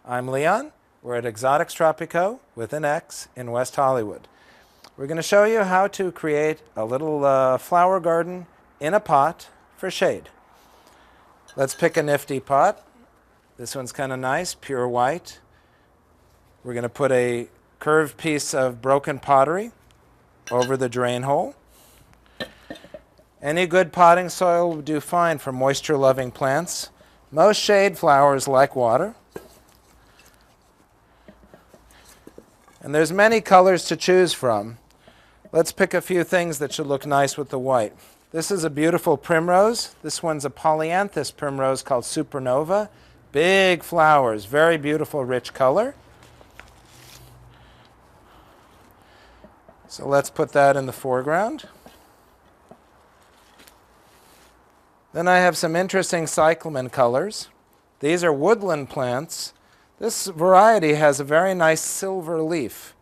I'm Leon. We're at Exotics Tropico with an X in West Hollywood. We're going to show you how to create a little flower garden in a pot for shade. Let's pick a nifty pot. This one's kind of nice, pure white. We're going to put a curved piece of broken pottery over the drain hole. Any good potting soil will do fine for moisture-loving plants. Most shade flowers like water. And there's many colors to choose from. Let's pick a few things that should look nice with the white. This is a beautiful primrose. This one's a polyanthus primrose called Supernova. Big flowers, very beautiful, rich color. So let's put that in the foreground. Then I have some interesting cyclamen colors. These are woodland plants. This variety has a very nice silver leaf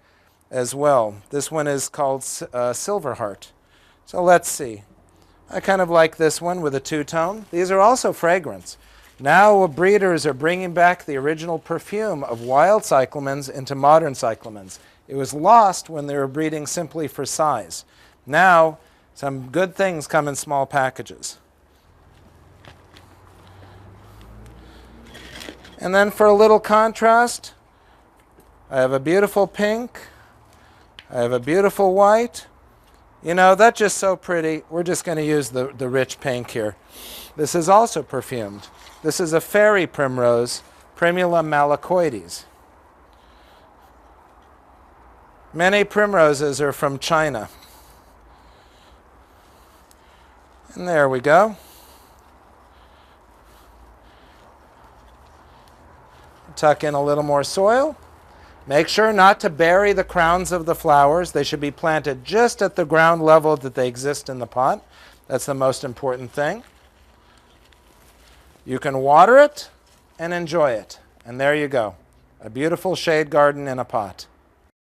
as well. This one is called Silverheart. So let's see. I kind of like this one with a two-tone. These are also fragrance. Now breeders are bringing back the original perfume of wild cyclamens into modern cyclamens. It was lost when they were breeding simply for size. Now, some good things come in small packages. And then for a little contrast, I have a beautiful pink. I have a beautiful white. You know, that's just so pretty. We're just going to use the rich pink here. This is also perfumed. This is a fairy primrose, Primula malacoides. Many primroses are from China. And there we go. Tuck in a little more soil. Make sure not to bury the crowns of the flowers. They should be planted just at the ground level that they exist in the pot. That's the most important thing. You can water it and enjoy it. And there you go. A beautiful shade garden in a pot.